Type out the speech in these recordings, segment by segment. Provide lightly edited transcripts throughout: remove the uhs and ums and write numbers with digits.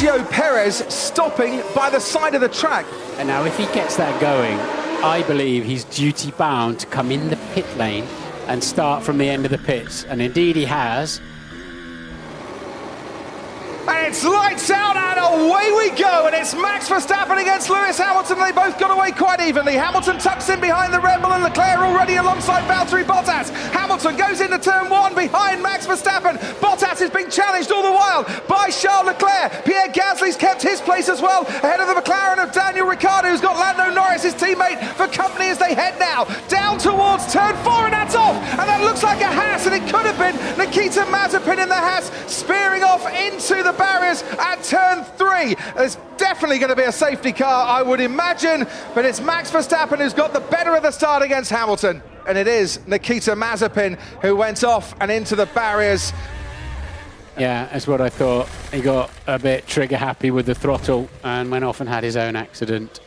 Sergio Perez stopping by the side of the track. And now if he gets that going, I believe he's duty bound to come in the pit lane and start from the end of the pits. And indeed he has. And it's lights out and away we go, and it's Max Verstappen against Lewis Hamilton. They both got away quite evenly. Hamilton tucks in behind the Red Bull and Leclerc already alongside Valtteri Bottas. Hamilton goes into turn one behind Max Verstappen. Bottas is being challenged all the while by Charles Leclerc. Pierre Gasly's kept his place as well, ahead of the McLaren of Daniel Ricciardo, who's got Lando Norris, his teammate, for company as they head now down towards turn four, and that's off. And that looks like a Haas, and it could have been Nikita Mazepin in the Haas, spearing off into the barriers at turn three. There's definitely going to be a safety car, I would imagine, but it's Max Verstappen who's got the better of the start against Hamilton. And it is Nikita Mazepin who went off and into the barriers. Yeah, that's what I thought. He got a bit trigger happy with the throttle and went off and had his own accident.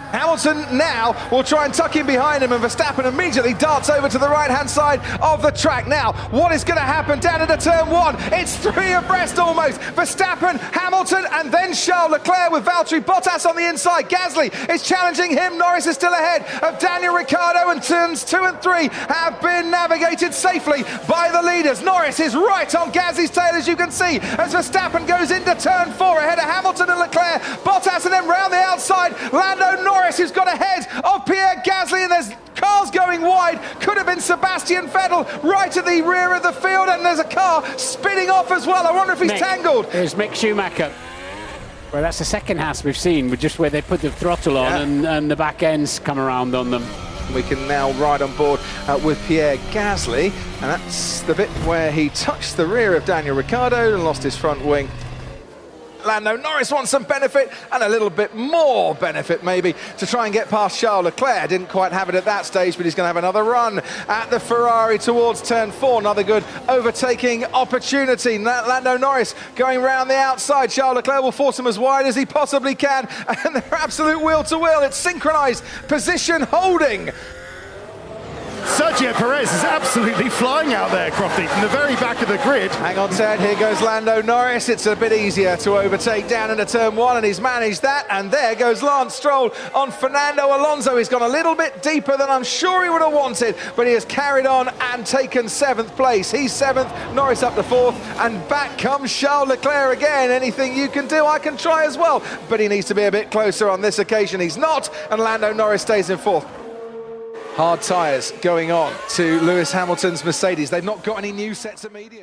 Hamilton now will try and tuck in behind him, and Verstappen immediately darts over to the right-hand side of the track. Now, what is going to happen down into turn one? It's three abreast almost. Verstappen, Hamilton, and then Charles Leclerc with Valtteri Bottas on the inside. Gasly is challenging him. Norris is still ahead of Daniel Ricciardo, and turns two and three have been navigated safely by the leaders. Norris is right on Gasly's tail, as you can see, as Verstappen goes into turn four ahead of Hamilton and Leclerc. Bottas, and then round the outside, Lando Norris, who's got ahead of Pierre Gasly, and there's cars going wide. Could have been Sebastian Vettel right at the rear of the field, and there's a car spinning off as well. I wonder if he's tangled. There's Mick Schumacher. Well, that's the second Haas we've seen, with just where they put the throttle on and the back ends come around on them. We can now ride on board with Pierre Gasly, and that's the bit where he touched the rear of Daniel Ricciardo and lost his front wing. Lando Norris wants some benefit, and a little bit more benefit maybe, to try and get past Charles Leclerc. Didn't quite have it at that stage, but he's going to have another run at the Ferrari towards turn four. Another good overtaking opportunity. Lando Norris going round the outside. Charles Leclerc will force him as wide as he possibly can, and they're absolute wheel to wheel. It's synchronized position holding. Sergio Perez is absolutely flying out there, Crofty, from the very back of the grid. Hang on, Ted, here goes Lando Norris. It's a bit easier to overtake down into turn one, and he's managed that. And there goes Lance Stroll on Fernando Alonso. He's gone a little bit deeper than I'm sure he would have wanted, but he has carried on and taken seventh place. He's seventh, Norris up to fourth, and back comes Charles Leclerc again. Anything you can do, I can try as well. But he needs to be a bit closer on this occasion. He's not, and Lando Norris stays in fourth. Hard tyres going on to Lewis Hamilton's Mercedes. They've not got any new sets of medium.